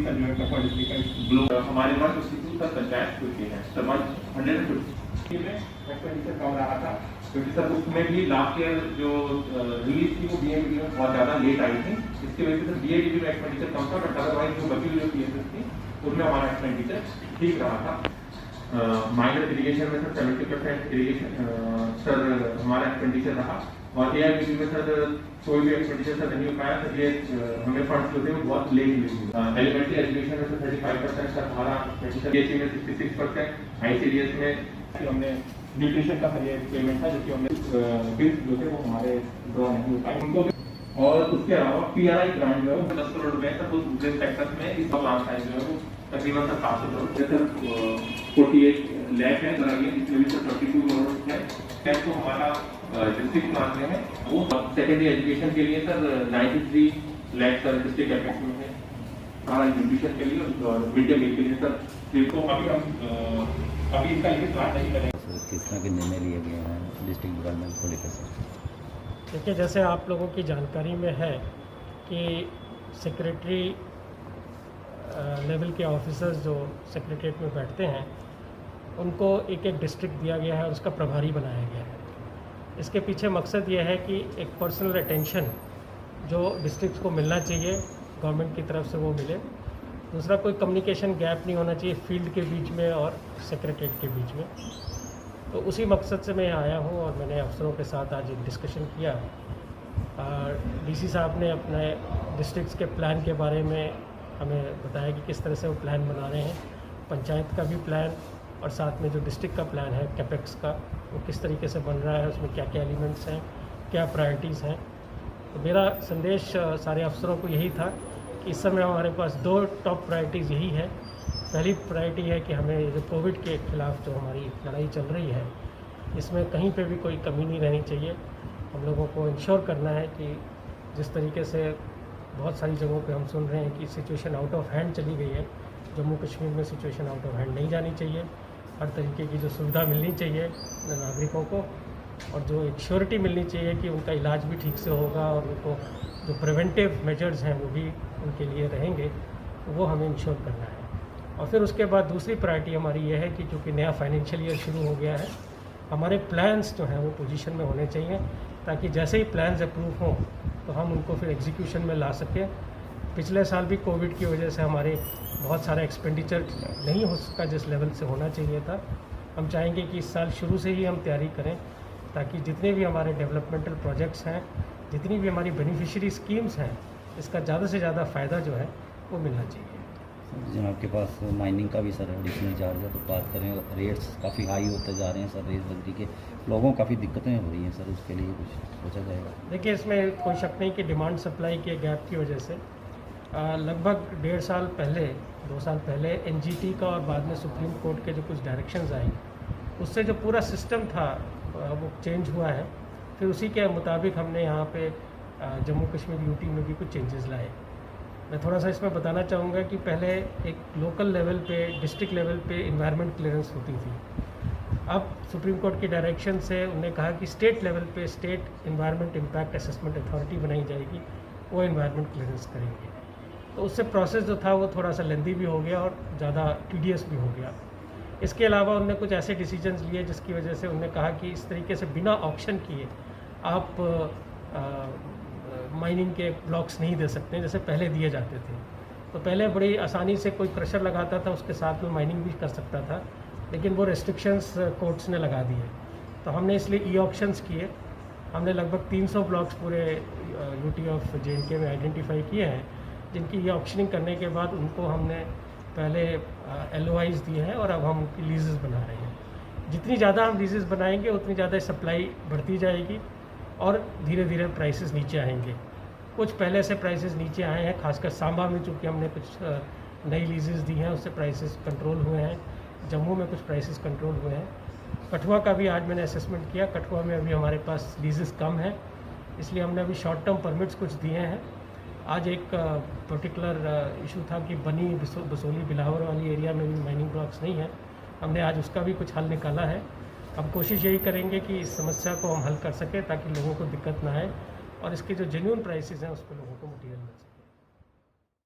का जो है कपड़ा डिस्ट्री का ग्लो हमारे पास 62 तक पंचायत चुकी है, समाज 150 में एक्सपेंडिचर कम रहा था क्योंकि सर उसमें भी लास्ट ईयर जो रिलीज थी वो बीएडीबी में बहुत ज़्यादा लेट आई थी, इसकी वजह से बीएडीबी में एक्सपेंडिचर कम था, बट अदरवाइज जो बची हुई जो पीएसएस थी उनमें हमारा एक्सपेंडिचर ठीक रहा था। माइनर इरीगेशन में सर 70% इरीगेशन सर हमारा एक्सपेंडिचर रहा, और एआईबीबी में सर कोई भी एक्सपेंडिचर सर नहीं हो पाया, सर ये हमें फंड्स जो थे वो बहुत लेट मिले। एलिमेंट्री एजुकेशन में सर 35% सर हमारा एक्सपेंडिचर, बीएससी में 66%, आईसीडीएस में हमने न्यूट्रिशन का ये पेमेंट था जिसकी हमने बिल्स जो थे वो हमारे ड्रॉ नहीं हो पाए उनको, और उसके अलावा पीआरआई ग्रांट जो है 10 करोड़ रुपए तक उस सेक्टर में इस प्लान साइज जो है वो तकरीबन 700 करोड़ सर 48 लाख है, इसमें भी सर 32 करोड़ है तो हमारा डिस्ट्रिक्ट प्लान में है वो। सेकेंडरी एजुकेशन के लिए sir 93 lakh sir district effect में है, हमारा न्यूट्रिशन के लिए और मिड डे मील के लिए सर, जिनको अभी हम अभी इसका लिमिट प्लान नहीं करेंगे। किस तरह के निर्णय लिए गए हैं डिस्ट्रिक्ट डेवलपमेंट को लेकर सर? देखिए, जैसे आप लोगों की जानकारी में है कि सेक्रेटरी लेवल के ऑफिसर्स जो सेक्रेटरीट में बैठते हैं उनको एक एक डिस्ट्रिक्ट दिया गया है और उसका प्रभारी बनाया गया है। इसके पीछे मकसद ये है कि एक पर्सनल अटेंशन जो डिस्ट्रिक्ट को मिलना चाहिए गवर्नमेंट की तरफ से वो मिले। दूसरा, कोई कम्युनिकेशन गैप नहीं होना चाहिए फील्ड के बीच में और सेक्रेटरीट के बीच में। तो उसी मकसद से मैं यहाँ आया हूँ और मैंने अफसरों के साथ आज एक डिस्कशन किया। डीसी साहब ने अपने डिस्ट्रिक्ट्स के प्लान के बारे में हमें बताया कि किस तरह से वो प्लान बना रहे हैं, पंचायत का भी प्लान और साथ में जो डिस्ट्रिक्ट का प्लान है कैपेक्स का वो किस तरीके से बन रहा है, उसमें क्या क्या एलिमेंट्स हैं, क्या प्रायोरिटीज़ हैं। तो मेरा संदेश सारे अफसरों को यही था कि इस समय हमारे पास 2 टॉप प्रायोरिटीज़ यही है। पहली प्रायोरिटी है कि हमें जो कोविड के खिलाफ जो हमारी लड़ाई चल रही है इसमें कहीं पे भी कोई कमी नहीं रहनी चाहिए। हम लोगों को इंश्योर करना है कि जिस तरीके से बहुत सारी जगहों पे हम सुन रहे हैं कि सिचुएशन आउट ऑफ हैंड चली गई है, जम्मू कश्मीर में सिचुएशन आउट ऑफ हैंड नहीं जानी चाहिए। हर तरीके की जो सुविधा मिलनी चाहिए नागरिकों को और जो एक श्योरिटी मिलनी चाहिए कि उनका इलाज भी ठीक से होगा और उनको जो प्रिवेंटिव मेजर्स हैं वो भी उनके लिए रहेंगे, वो हमें इंश्योर करना है। और फिर उसके बाद दूसरी प्रायोरिटी हमारी ये है कि चूँकि नया फाइनेंशियल ईयर शुरू हो गया है, हमारे प्लान्स जो हैं वो पोजीशन में होने चाहिए ताकि जैसे ही प्लान्स अप्रूव हों तो हम उनको फिर एग्जीक्यूशन में ला सकें। पिछले साल भी कोविड की वजह से हमारे बहुत सारा एक्सपेंडिचर नहीं हो सका जिस लेवल से होना चाहिए था। हम चाहेंगे कि इस साल शुरू से ही हम तैयारी करें ताकि जितने भी हमारे डेवलपमेंटल प्रोजेक्ट्स हैं, जितनी भी हमारी बेनिफिशियरी स्कीम्स हैं, इसका ज़्यादा से ज़्यादा फ़ायदा जो है वो मिलना चाहिए। जनाब के पास माइनिंग का भी सर एडिशनल चार्ज है, तो बात करें रेट्स काफ़ी हाई होते जा रहे हैं सर, रेस बजरी के लोगों को काफ़ी दिक्कतें हो रही हैं सर, उसके लिए कुछ सोचा जाएगा? देखिए, इसमें कोई शक नहीं कि डिमांड सप्लाई के गैप की वजह से लगभग 1.5 साल पहले 2 साल पहले एनजीटी का और बाद में सुप्रीम कोर्ट के जो कुछ डायरेक्शंस आई उससे जो पूरा सिस्टम था वो चेंज हुआ है। फिर उसी के मुताबिक हमने यहाँ पे जम्मू कश्मीर यूटी में भी कुछ चेंजेस लाए। मैं थोड़ा सा इसमें बताना चाहूँगा कि पहले एक लोकल लेवल पे, डिस्ट्रिक्ट लेवल पे इन्वायरमेंट क्लियरेंस होती थी। अब सुप्रीम कोर्ट की डायरेक्शन से उन्होंने कहा कि स्टेट लेवल पे state environment impact assessment authority बनाई जाएगी, वो इन्वायरमेंट क्लियरेंस करेंगे। तो उससे प्रोसेस जो था वो थोड़ा सा लेंदी भी हो गया और ज़्यादा टीडियस भी हो गया। इसके अलावा उन्होंने कुछ ऐसे डिसीजंस लिए जिसकी वजह से उन्होंने कहा कि इस तरीके से बिना ऑक्शन किए आप माइनिंग के ब्लॉक्स नहीं दे सकते जैसे पहले दिए जाते थे। तो पहले बड़ी आसानी से कोई प्रेशर लगाता था, उसके साथ में माइनिंग भी कर सकता था, लेकिन वो रेस्ट्रिक्शंस कोर्ट्स ने लगा दिए। तो हमने इसलिए ई ऑक्शंस किए। हमने लगभग 300 ब्लॉक्स पूरे यूटी ऑफ जे.एंड.के में आइडेंटिफाई किए हैं जिनकी ई ऑक्शनिंग करने के बाद उनको हमने पहले LOIs दिए हैं और अब हम उनकी लीजेस बना रहे हैं। जितनी ज़्यादा हम लीजेस बनाएंगे उतनी ज़्यादा सप्लाई बढ़ती जाएगी और धीरे धीरे प्राइसेस नीचे आएंगे। कुछ पहले से प्राइसेस नीचे आए हैं, खासकर सांबा में चूँकि हमने कुछ नई लीजेस दी हैं उससे प्राइसेस कंट्रोल हुए हैं। जम्मू में कुछ प्राइसेस कंट्रोल हुए हैं। कठुआ का भी आज मैंने असेसमेंट किया, कठुआ में अभी हमारे पास लीजेस कम हैं, इसलिए हमने अभी शॉर्ट टर्म परमिट्स कुछ दिए हैं। आज एक पर्टिकुलर इशू था कि बनी बसोली बिलावर वाली एरिया में भी माइनिंग ब्लॉक्स नहीं है, हमने आज उसका भी कुछ हल निकाला है। हम कोशिश यही करेंगे कि इस समस्या को हम हल कर सकें ताकि लोगों को दिक्कत ना आए और इसके जो जेन्युइन प्राइसेस हैं उस पर लोगों को मटीरियल